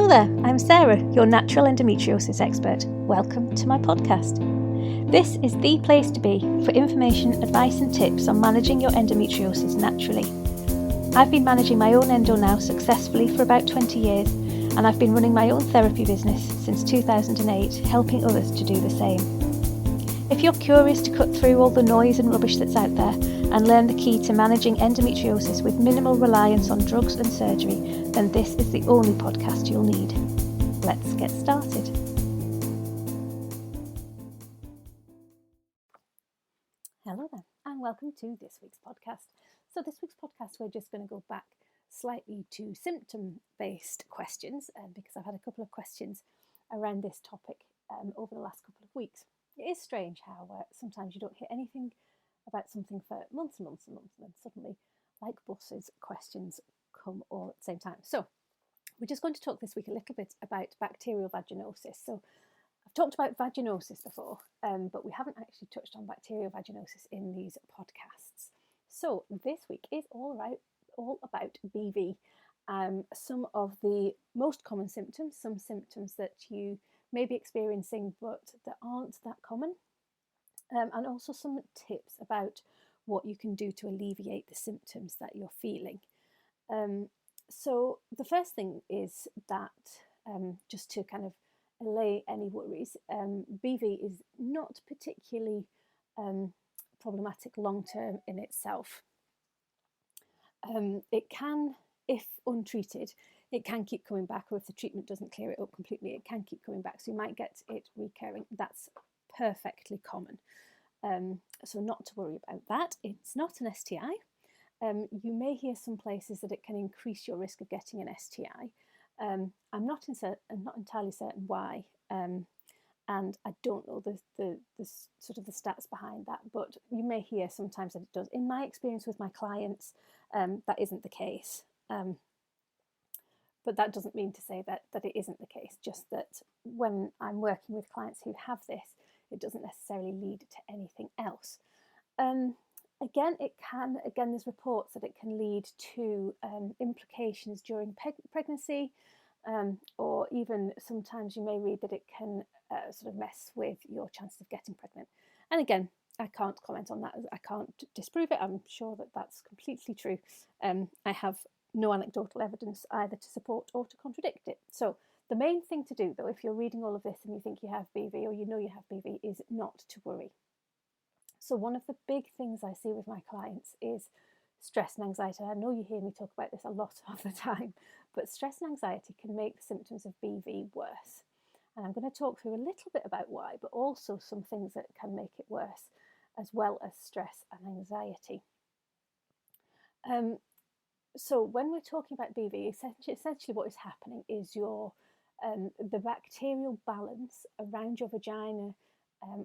Hello there, I'm Sarah, your natural endometriosis expert. Welcome to my podcast. This is the place to be for information, advice and tips on managing your endometriosis naturally. I've been managing my own endo now successfully for about 20 years, and I've been running my own therapy business since 2008, helping others to do the same. If you're curious to cut through all the noise and rubbish that's out there and learn the key to managing endometriosis with minimal reliance on drugs and surgery, then this is the only podcast you'll need. Let's get started. Hello there, and welcome to this week's podcast. So this week's podcast, we're just going to go back slightly to symptom-based questions because I've had a couple of questions around this topic over the last couple of weeks. It is strange how sometimes you don't hear anything about something for months and months and months, and then suddenly, like buses, questions come all at the same time. So we're just going to talk this week a little bit about bacterial vaginosis. So I've talked about vaginosis before, but we haven't actually touched on bacterial vaginosis in these podcasts. So this week is all about BV. Some of the most common symptoms, some symptoms that you may be experiencing but that aren't that common, and also some tips about what you can do to alleviate the symptoms that you're feeling. So the first thing is that just to kind of allay any worries, BV is not particularly problematic long term in itself. It can, if untreated, it can keep coming back, or if the treatment doesn't clear it up completely, it can keep coming back. So you might get it recurring. That's perfectly common. So not to worry about that. It's not an STI. You may hear some places that it can increase your risk of getting an STI. I'm not entirely certain why, and I don't know the sort of the stats behind that, but you may hear sometimes that it does. In my experience with my clients, that isn't the case. But that doesn't mean to say that it isn't the case, just that when I'm working with clients who have this, it doesn't necessarily lead to anything else. Again, there's reports that it can lead to implications during pregnancy, or even sometimes you may read that it can sort of mess with your chances of getting pregnant. And again, I can't comment on that. I can't disprove it. I'm sure that that's completely true. I have no anecdotal evidence either to support or to contradict it. So the main thing to do, though, if you're reading all of this and you think you have BV or you know you have BV, is not to worry. So one of the big things I see with my clients is stress and anxiety. I know you hear me talk about this a lot of the time, but stress and anxiety can make the symptoms of BV worse. And I'm going to talk through a little bit about why, but also some things that can make it worse, as well as stress and anxiety. So when we're talking about BV, essentially what is happening is the bacterial balance around your vagina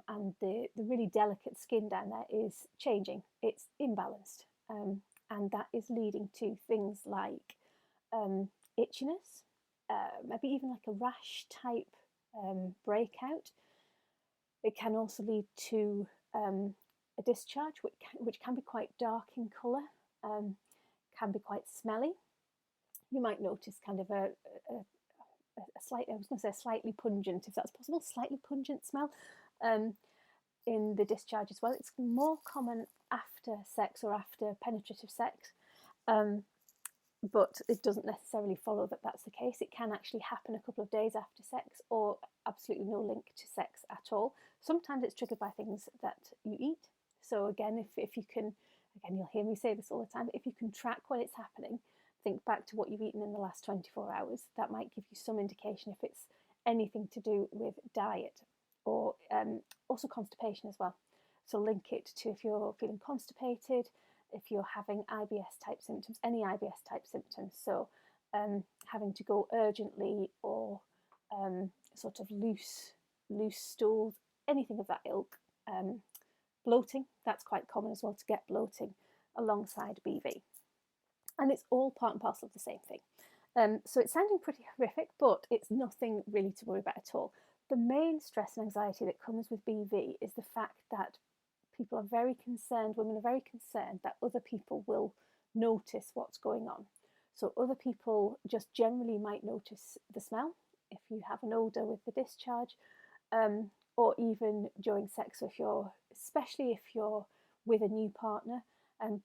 and the really delicate skin down there is changing. It's imbalanced, and that is leading to things like itchiness, maybe even like a rash type breakout. It can also lead to a discharge which can be quite dark in colour, can be quite smelly. You might notice kind of a slightly pungent, if that's possible, slightly pungent smell in the discharge as well. It's more common after sex or after penetrative sex, but it doesn't necessarily follow that that's the case. It can actually happen a couple of days after sex, or absolutely no link to sex at all. Sometimes it's triggered by things that you eat. So again, if you can, again, you'll hear me say this all the time, if you can track when it's happening, think back to what you've eaten in the last 24 hours. That might give you some indication if it's anything to do with diet, or also constipation as well. So link it to if you're feeling constipated, if you're having IBS type symptoms, any IBS type symptoms. So having to go urgently, or sort of loose stools, anything of that ilk. Bloating, that's quite common as well, to get bloating alongside BV. And it's all part and parcel of the same thing. So it's sounding pretty horrific, but it's nothing really to worry about at all. The main stress and anxiety that comes with BV is the fact that people are very concerned, women are very concerned that other people will notice what's going on. So other people just generally might notice the smell if you have an odour with the discharge, or even during sex. So especially if you're with a new partner,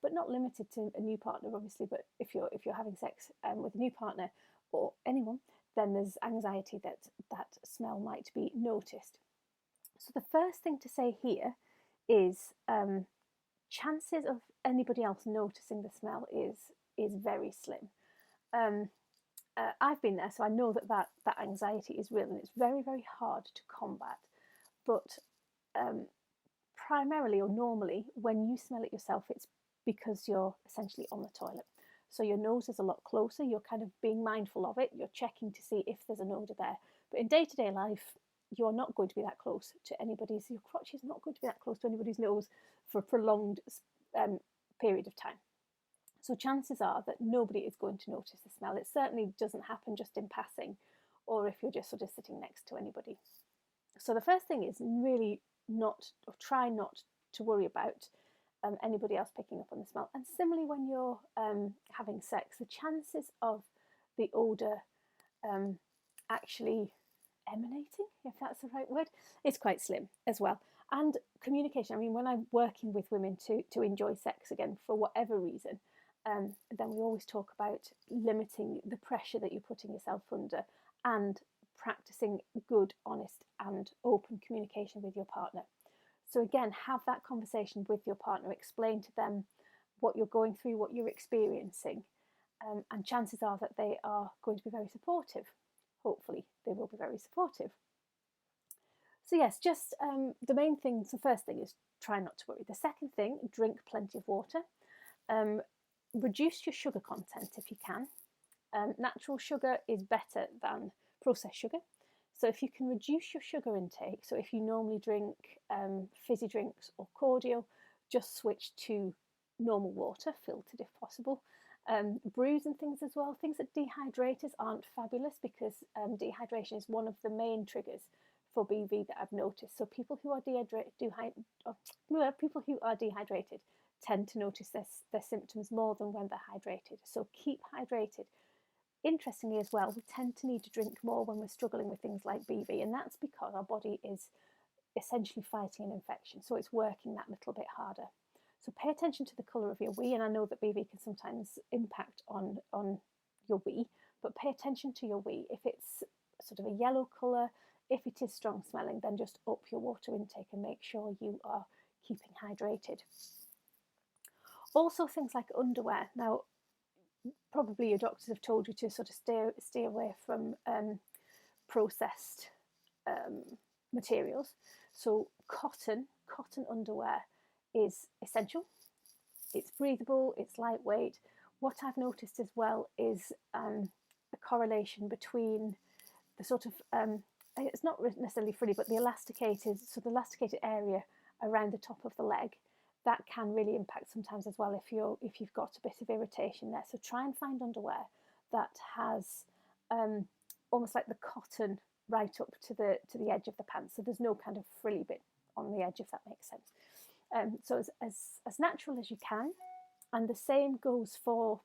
but not limited to a new partner, obviously. But if you're having sex with a new partner or anyone, then there's anxiety that that smell might be noticed. So the first thing to say here is chances of anybody else noticing the smell is very slim. I've been there, so I know that anxiety is real, and it's very, very hard to combat. But primarily or normally, when you smell it yourself, it's because you're essentially on the toilet. So your nose is a lot closer, you're kind of being mindful of it, you're checking to see if there's an odour there. But in day-to-day life, you're not going to be that close to anybody's, your crotch is not going to be that close to anybody's nose for a prolonged period of time. So chances are that nobody is going to notice the smell. It certainly doesn't happen just in passing, or if you're just sort of sitting next to anybody. So the first thing is really try not to worry about anybody else picking up on the smell. And similarly, when you're having sex, the chances of the odour actually emanating, if that's the right word, is quite slim as well. And communication, I mean, when I'm working with women to enjoy sex again, for whatever reason, then we always talk about limiting the pressure that you're putting yourself under and practicing good, honest and open communication with your partner. So again, have that conversation with your partner, explain to them what you're going through, what you're experiencing, and chances are that they are going to be very supportive. Hopefully they will be very supportive. So yes, just the main thing, the first thing is try not to worry. The second thing, drink plenty of water. Reduce your sugar content if you can. Natural sugar is better than processed sugar. So if you can reduce your sugar intake, so if you normally drink fizzy drinks or cordial, just switch to normal water, filtered if possible. Brews and things as well. Things that dehydrate us aren't fabulous, because dehydration is one of the main triggers for BV that I've noticed. So people who are dehydrated tend to notice their symptoms more than when they're hydrated. So keep hydrated. Interestingly as well, we tend to need to drink more when we're struggling with things like BV, and that's because our body is essentially fighting an infection, so it's working that little bit harder. So pay attention to the colour of your wee, and I know that BV can sometimes impact on your wee, but pay attention to your wee. If it's sort of a yellow colour, if it is strong smelling, then just up your water intake and make sure you are keeping hydrated. Also things like underwear. Now, probably your doctors have told you to sort of stay away from processed materials. So cotton underwear is essential. It's breathable, it's lightweight. What I've noticed as well is a correlation between the sort of it's not necessarily frilly, but the elasticated area around the top of the leg, that can really impact sometimes as well if you've got a bit of irritation there. So try and find underwear that has almost like the cotton right up to the edge of the pants, so there's no kind of frilly bit on the edge, if that makes sense. So as natural as you can, and the same goes for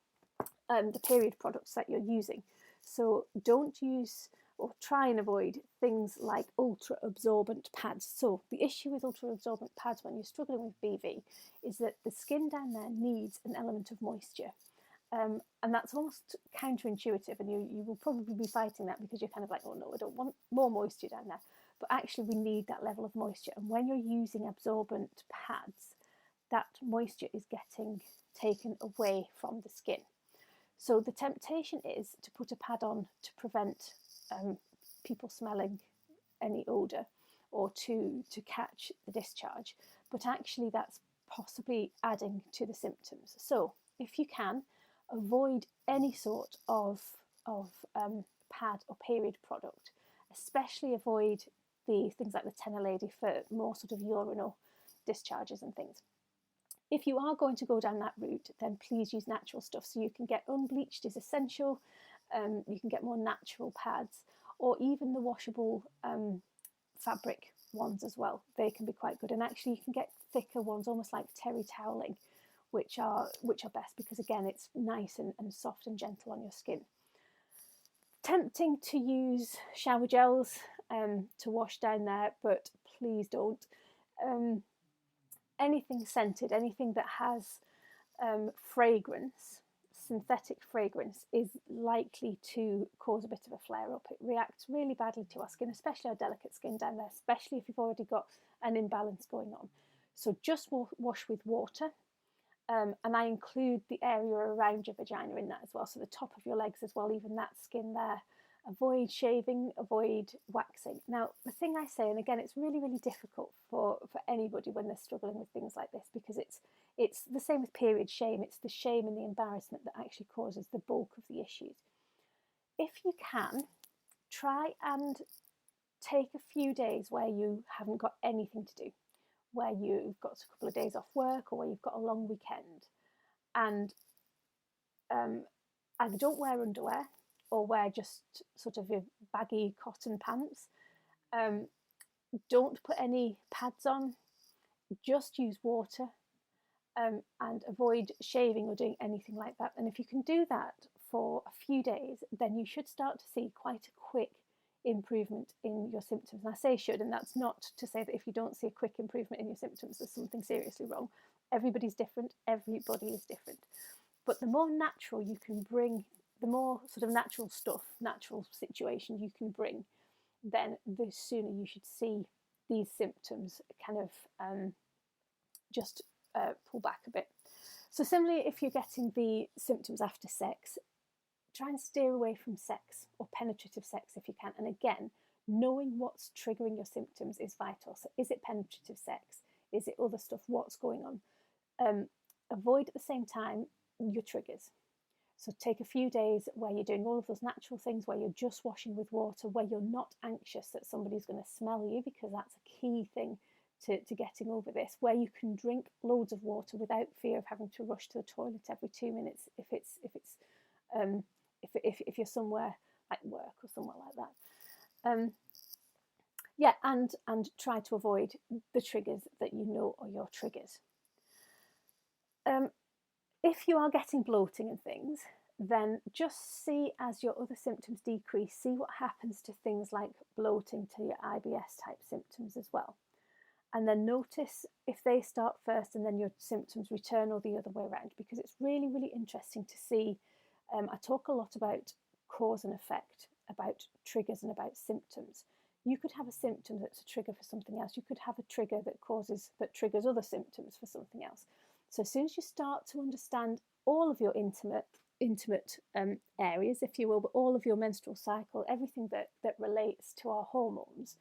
the period products that you're using. So don't use or try and avoid things like ultra absorbent pads. So the issue with ultra absorbent pads when you're struggling with BV is that the skin down there needs an element of moisture. And that's almost counterintuitive, and you will probably be fighting that because you're kind of like, oh no, I don't want more moisture down there. But actually we need that level of moisture, and when you're using absorbent pads, that moisture is getting taken away from the skin. So the temptation is to put a pad on to prevent people smelling any odour or to catch the discharge, but actually that's possibly adding to the symptoms. So if you can, avoid any sort of pad or period product, especially avoid the things like the Tenor Lady for more sort of urinal discharges and things. If you are going to go down that route, then please use natural stuff. So you can get unbleached is essential. You can get more natural pads, or even the washable fabric ones as well. They can be quite good. And actually you can get thicker ones, almost like terry toweling, which are best, because again, it's nice and soft and gentle on your skin. Tempting to use shower gels to wash down there, but please don't. Anything scented, anything that has fragrance, synthetic fragrance, is likely to cause a bit of a flare up. It reacts really badly to our skin, especially our delicate skin down there, especially if you've already got an imbalance going on. So just wash with water. And I include the area around your vagina in that as well, so the top of your legs as well, even that skin there. Avoid shaving, avoid waxing. Now, the thing I say, and again, it's really, really difficult for anybody when they're struggling with things like this, because it's the same with period shame. It's the shame and the embarrassment that actually causes the bulk of the issues. If you can, try and take a few days where you haven't got anything to do, where you've got a couple of days off work, or where you've got a long weekend, and either don't wear underwear or wear just sort of your baggy cotton pants. Don't put any pads on, just use water, and avoid shaving or doing anything like that. And if you can do that for a few days, then you should start to see quite a quick improvement in your symptoms. And I say should, and that's not to say that if you don't see a quick improvement in your symptoms, there's something seriously wrong. Everybody's different, everybody is different. But the more natural you can bring, the more sort of natural stuff, natural situations you can bring, then the sooner you should see these symptoms kind of just pull back a bit. So similarly, if you're getting the symptoms after sex, try and steer away from sex or penetrative sex if you can. And again, knowing what's triggering your symptoms is vital. So is it penetrative sex? Is it other stuff? What's going on? Avoid at the same time your triggers. So take a few days where you're doing all of those natural things, where you're just washing with water, where you're not anxious that somebody's going to smell you, because that's a key thing to getting over this, where you can drink loads of water without fear of having to rush to the toilet every 2 minutes if you're somewhere like work or somewhere like that. And try to avoid the triggers that you know are your triggers. If you are getting bloating and things, then just see as your other symptoms decrease, see what happens to things like bloating, to your IBS type symptoms as well. And then notice if they start first and then your symptoms return, or the other way around, because it's really, really interesting to see. I talk a lot about cause and effect, about triggers and about symptoms. You could have a symptom that's a trigger for something else. You could have a trigger that triggers other symptoms for something else. So as soon as you start to understand all of your intimate areas, if you will, but all of your menstrual cycle, everything that relates to our hormones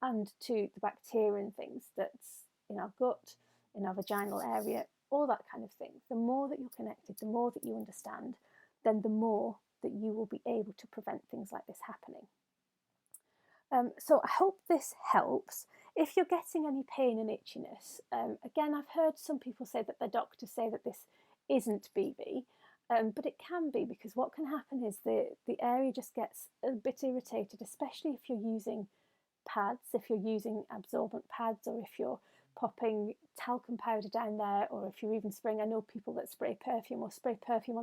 and to the bacteria and things that's in our gut, in our vaginal area, all that kind of thing, the more that you're connected, the more that you understand, then the more that you will be able to prevent things like this happening. So I hope this helps. If you're getting any pain and itchiness, again, I've heard some people say that their doctors say that this isn't BV, but it can be, because what can happen is the area just gets a bit irritated, especially if you're using pads, if you're using absorbent pads, or if you're popping talcum powder down there, or if you're even spraying. I know people that spray perfume on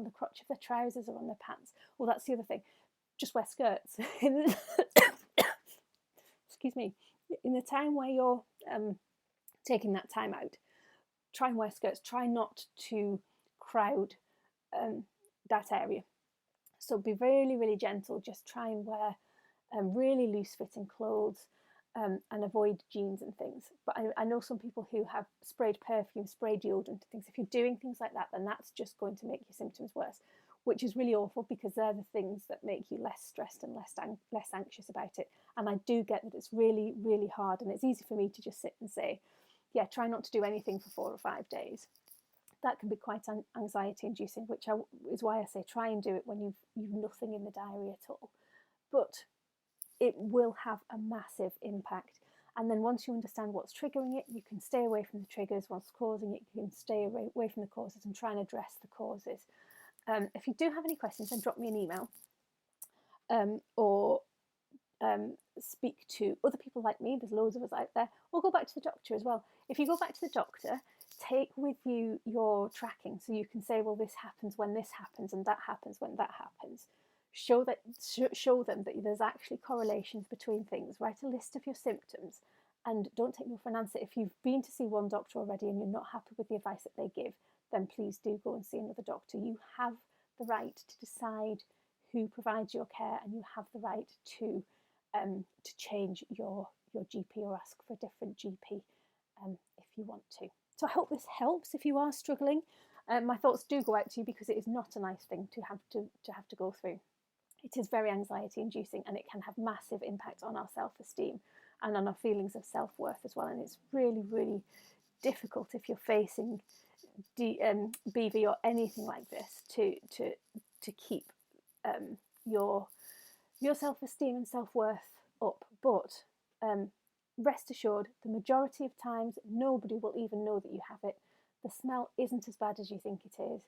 the crotch of their trousers or on their pants. Well, that's the other thing. Just wear skirts. Excuse me. In the time where you're taking that time out, try and wear skirts. Try not to crowd that area. So be really, really gentle. Just try and wear really loose fitting clothes, and avoid jeans and things. But I know some people who have sprayed perfume, sprayed deodorant and things. If you're doing things like that, then that's just going to make your symptoms worse, which is really awful, because they're the things that make you less stressed and less anxious about it. And I do get that it's really, really hard, and it's easy for me to just sit and say, yeah, try not to do anything for 4 or 5 days. That can be quite anxiety inducing, which is why I say try and do it when you've nothing in the diary at all. But it will have a massive impact. And then once you understand what's triggering it, you can stay away from the triggers. What's causing it, you can stay away from the causes and try and address the causes. If you do have any questions, then drop me an email, or speak to other people like me. There's loads of us out there. Or go back to the doctor as well. If you go back to the doctor, take with you your tracking, so you can say, well, this happens when this happens and that happens when that happens. Show them that there's actually correlations between things. Write a list of your symptoms, and don't take no for an answer. If you've been to see one doctor already and you're not happy with the advice that they give, then please do go and see another doctor. You have the right to decide who provides your care, and you have the right to change your GP or ask for a different GP if you want to. So I hope this helps if you are struggling. My thoughts do go out to you, because it is not a nice thing to have to go through. It is very anxiety inducing, and it can have massive impact on our self-esteem and on our feelings of self-worth as well. And it's really, really difficult if you're facing BV or anything like this to keep your self-esteem and self-worth up. But rest assured, the majority of times nobody will even know that you have it. The smell isn't as bad as you think it is.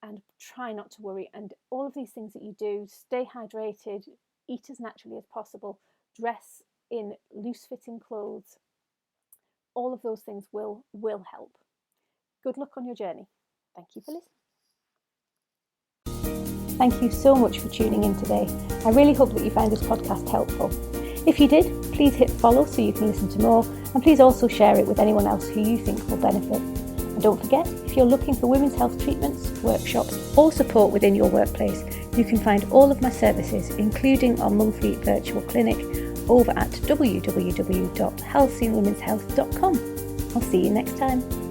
And try not to worry. And all of these things that you do, stay hydrated, eat as naturally as possible, dress in loose-fitting clothes, all of those things will help. Good luck on your journey. Thank you for listening. Thank you so much for tuning in today. I really hope that you found this podcast helpful. If you did, please hit follow so you can listen to more, and please also share it with anyone else who you think will benefit. And don't forget, if you're looking for women's health treatments, workshops or support within your workplace, you can find all of my services, including our monthly virtual clinic, over at www.healthyinwomenshealth.com. I'll see you next time.